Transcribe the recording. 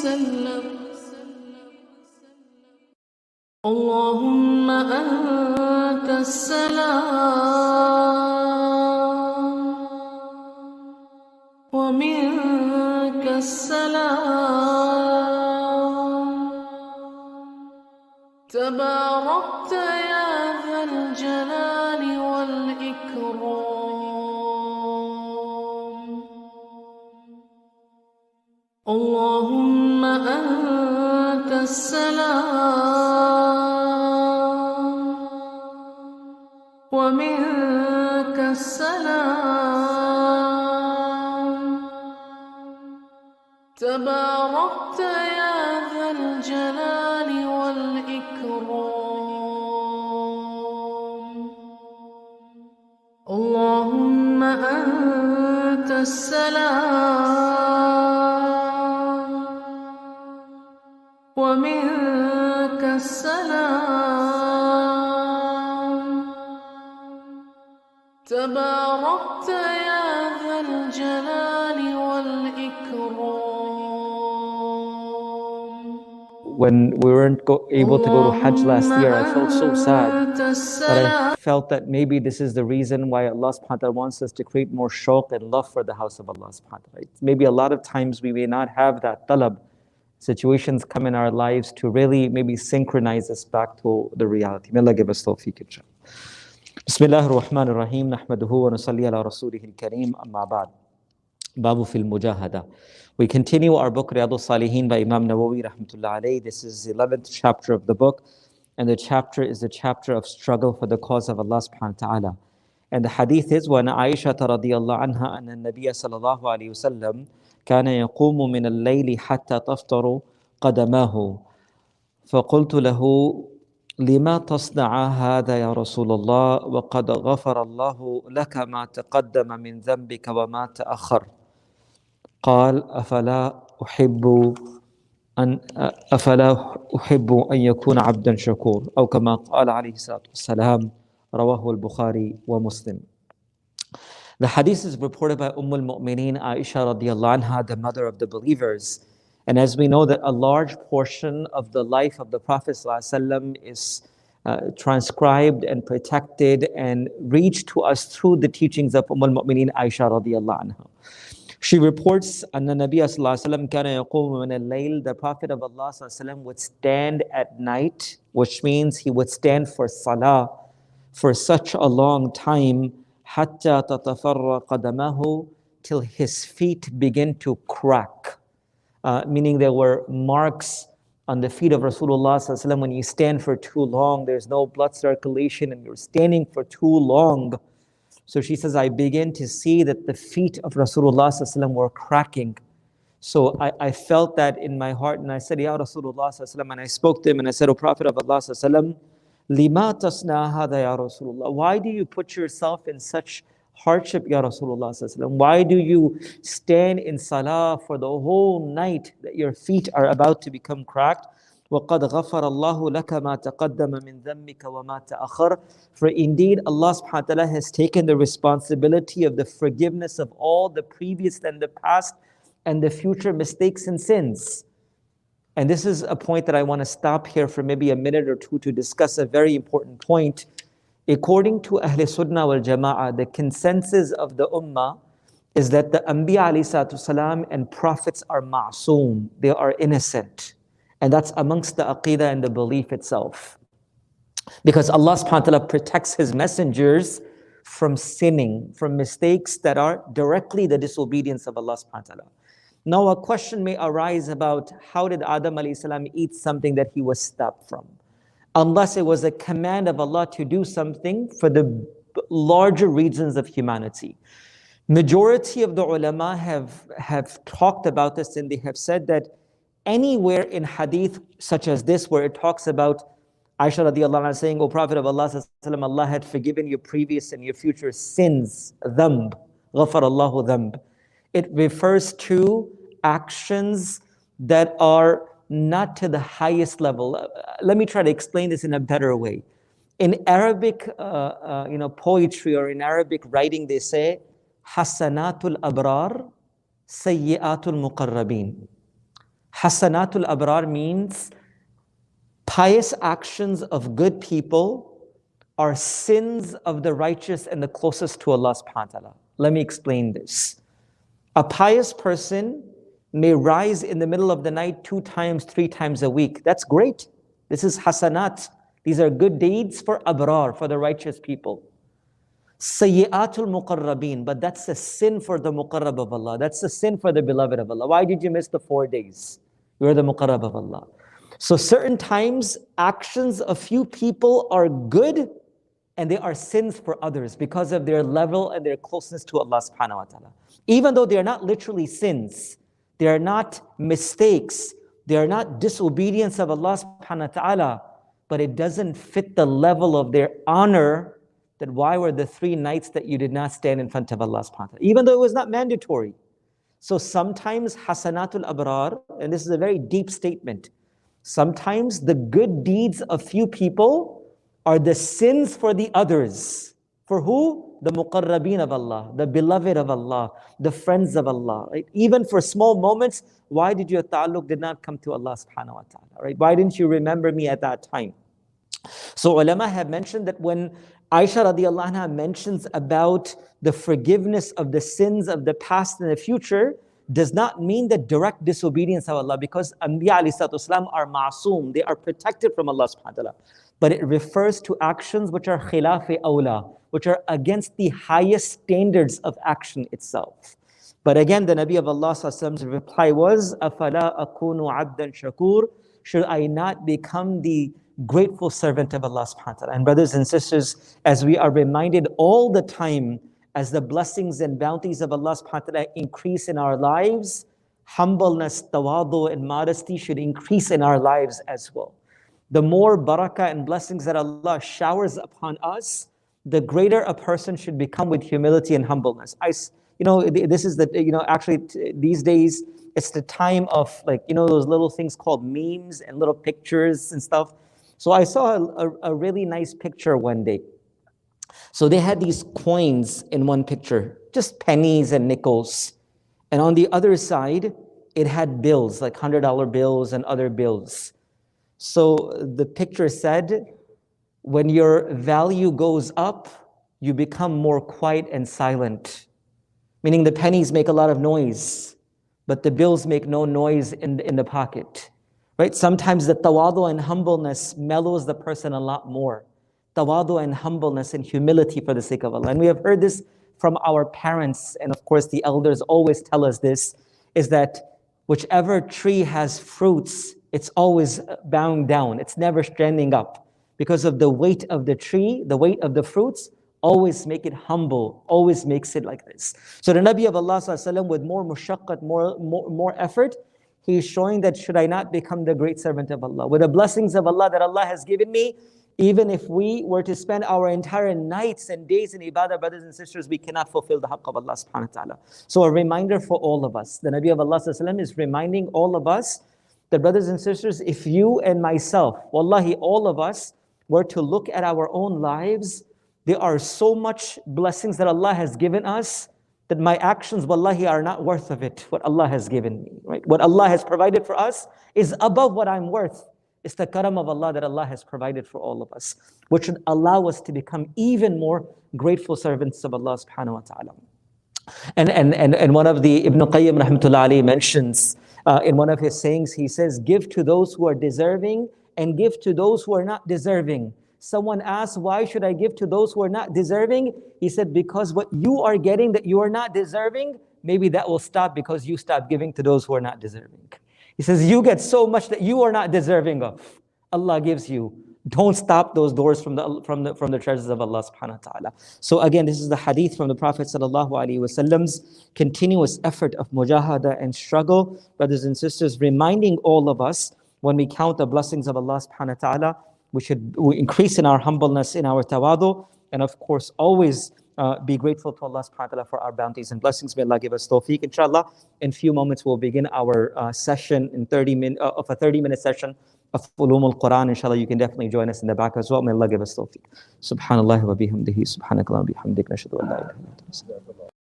وسلم اللهم أنت السلام ومنك السلام تباركت يا ذا الجلال والإكرام اللهم أنت السلام ومنك السلام تباركت يا ذا الجلال والإكرام اللهم أنت السلام ومنك السلام تباركت يا ذا الجلال والإكرام When we weren't able to go to Hajj last year, I felt so sad that I felt that maybe this is the reason why Allah subhanahu wa ta'ala wants us to create more shauq and love for the house of Allah subhanahu wa ta'ala. Maybe a lot of times we may not have that talab. Situations come in our lives to really maybe synchronize us back to the reality. May Allah give us tawfiq, inshallah. Bismillah ar-Rahman ar-Rahim. Nahmaduhu wa nusalli ala rasulihi al-Kareem. Amma ba'd. Babu fil mujahada. We continue our book Riyad Salihin by Imam Nawawi rahmatullah alayhi. This is the 11th chapter of the book, and the chapter is the chapter of struggle for the cause of Allah subhanahu wa ta'ala. And the hadith is وَأَنَ عَائِشَةَ رَضِيَ اللَّهُ عَنْهَا أَنَّ النَّبِيَّ صلى الله عليه وسلم كان يقوم من الليل حتى تفطر قدماه فقلت له لما تصنع هذا يا رسول الله وقد غفر الله لك ما تقدم من ذنبك وما تأخر قال أفلا أحب أن يكون عبدا شكور أو كما قال عليه الصلاة والسلام رواه البخاري ومسلم. The hadith is reported by al-Mu'mineen Aishah radiallahu anha, the mother of the believers. And as we know that a large portion of the life of the Prophet ﷺ is transcribed and protected and reached to us through the teachings of al-Mu'mineen Aishah radiallahu anha. She reports, Anna Nabiya sallallahu alaihi wasallam kana yaqumu min al-layl. The Prophet of Allah sallallahu alaihi wasallam would stand at night, which means he would stand for salah for such a long time, hatta tatafarra qadamahu, till his feet begin to crack. Meaning there were marks on the feet of Rasulullah sallallahu alaihi wasallam. When you stand for too long, there's no blood circulation, and you're standing for too long. So she says, I begin to see that the feet of Rasulullah sallallahu alaihi wasallam were cracking. So I felt that in my heart, and I said, Ya Rasulullah sallallahu alaihi wasallam, and I spoke to him, and I said, O Prophet of Allah sallallahu alaihi wasallam, Lima tasna hada ya Rasulullah? Why do you put yourself in such hardship, Ya Rasulullah sallallahu alaihi wasallam? Why do you stand in salah for the whole night that your feet are about to become cracked? وَقَدْ غَفَرَ اللَّهُ لَكَ مَا تَقَدَّمَ مِنْ ذَنبِكَ وَمَا تَأَخَّرَ. For indeed, Allah subhanahu wa ta'ala has taken the responsibility of the forgiveness of all the previous and the past and the future mistakes and sins. And this is a point that I want to stop here for maybe a minute or two to discuss a very important point. According to Ahl Sunnah wal Jama'ah, the consensus of the Ummah is that the Anbiya alayhi salatu salam and prophets are ma'soom, they are innocent. And that's amongst the aqidah and the belief itself. Because Allah subhanahu wa ta'ala protects His messengers from sinning, from mistakes that are directly the disobedience of Allah subhanahu wa ta'ala. Now a question may arise about how did Adam alayhi salam eat something that he was stopped from? Unless it was a command of Allah to do something for the larger reasons of humanity. Majority of the ulama have talked about this, and they have said that anywhere in hadith such as this where it talks about Aishah radiallahu anha saying, O Prophet of Allah sallallahu alaihi wasallam, Allah had forgiven your previous and your future sins, dhanb, ghafar Allahu dhanb. It refers to actions that are not to the highest level. Let me try to explain this in a better way. In Arabic poetry or in Arabic writing, they say, Hasanatul abrar, sayyi'atul muqarrabin. Hasanatul abrar means pious actions of good people are sins of the righteous and the closest to Allah subhanahu wa ta'ala. Let me explain this. A pious person may rise in the middle of the night 2 times, 3 times a week. That's great. This is hasanat. These are good deeds for abrar, for the righteous people. Sayyi'atul muqarrabin, but that's a sin for the muqarrab of Allah. That's a sin for the beloved of Allah. Why did you miss the 4 days? You're the muqarrab of Allah. So certain times, actions of few people are good and they are sins for others because of their level and their closeness to Allah subhanahu wa ta'ala. Even though they are not literally sins, they are not mistakes, they are not disobedience of Allah subhanahu wa ta'ala, but it doesn't fit the level of their honor. That why were the 3 nights that you did not stand in front of Allah subhanahu wa ta'ala, even though it was not mandatory. So sometimes hasanatul abrar, and this is a very deep statement, sometimes the good deeds of few people are the sins for the others. For who? The muqarrabin of Allah, the beloved of Allah, the friends of Allah. Right? Even for small moments, why did your ta'alluq did not come to Allah subhanahu wa ta'ala? Right? Why didn't you remember me at that time? So ulama have mentioned that when Aishah radiallahu anha mentions about the forgiveness of the sins of the past and the future, does not mean the direct disobedience of Allah, because Anbiya alayhi salatu wasalam are ma'soom, they are protected from Allah subhanahu wa ta'ala. But it refers to actions which are khilaf-e awla, which are against the highest standards of action itself. But again, the Nabi of Allah sallallahu alaihi wasallam's reply was, أَفَلَا أَكُونُ عَبْدًا شَكُورًا, should I not become the grateful servant of Allah subhanahu wa ta'ala? And brothers and sisters, as we are reminded all the time, as the blessings and bounties of Allah subhanahu wa ta'ala increase in our lives, humbleness, tawadu, and modesty should increase in our lives as well. The more barakah and blessings that Allah showers upon us, the greater a person should become with humility and humbleness. This is actually these days, it's the time of those little things called memes and little pictures and stuff. So I saw a really nice picture one day. So they had these coins in one picture, just pennies and nickels. And on the other side, it had bills, like $100 bills and other bills. So the picture said, when your value goes up, you become more quiet and silent. Meaning the pennies make a lot of noise, but the bills make no noise in the pocket. Right? Sometimes the tawadu and humbleness mellows the person a lot more. Tawadu and humbleness and humility for the sake of Allah. And we have heard this from our parents, and of course the elders always tell us this, is that whichever tree has fruits, it's always bowing down. It's never standing up. Because of the weight of the tree, the weight of the fruits, always make it humble, always makes it like this. So the Nabi of Allah sallallahu alaihi wasallam, with more mushaqqat, more effort, he's showing that should I not become the great servant of Allah? With the blessings of Allah that Allah has given me, even if we were to spend our entire nights and days in ibadah, brothers and sisters, we cannot fulfill the haqq of Allah subhanahu wa ta'ala. So a reminder for all of us. The Nabi of Allah sallallahu alaihi wasallam is reminding all of us that, brothers and sisters, if you and myself, wallahi, all of us, were to look at our own lives, there are so much blessings that Allah has given us that my actions, wallahi, are not worth of it, what Allah has given me. Right? What Allah has provided for us is above what I'm worth. It's the karam of Allah that Allah has provided for all of us, which should allow us to become even more grateful servants of Allah subhanahu wa ta'ala. And one of the Ibn Qayyim rahmatullah alayhi mentions in one of his sayings, he says, give to those who are deserving and give to those who are not deserving. Someone asked, why should I give to those who are not deserving? He said, because what you are getting that you are not deserving, maybe that will stop because you stop giving to those who are not deserving. He says, you get so much that you are not deserving of. Allah gives you. Don't stop those doors from the treasures of Allah subhanahu wa ta'ala. So again, this is the hadith from the Prophet sallallahu alaihi wasallam's continuous effort of mujahada and struggle. Brothers and sisters, reminding all of us, when we count the blessings of Allah subhanahu wa ta'ala, we increase in our humbleness, in our tawadu, and of course, always be grateful to Allah subhanahu wa ta'ala for our bounties and blessings. May Allah give us tawfiq. Inshallah, in few moments, we'll begin our session in 30-minute session of Ulum al-Quran. Inshallah, you can definitely join us in the back as well. May Allah give us tawfiq. Subhanallah wa bihamdihi, subhanakallah wa bihamdik, nashhadu an la ilaha illa anta.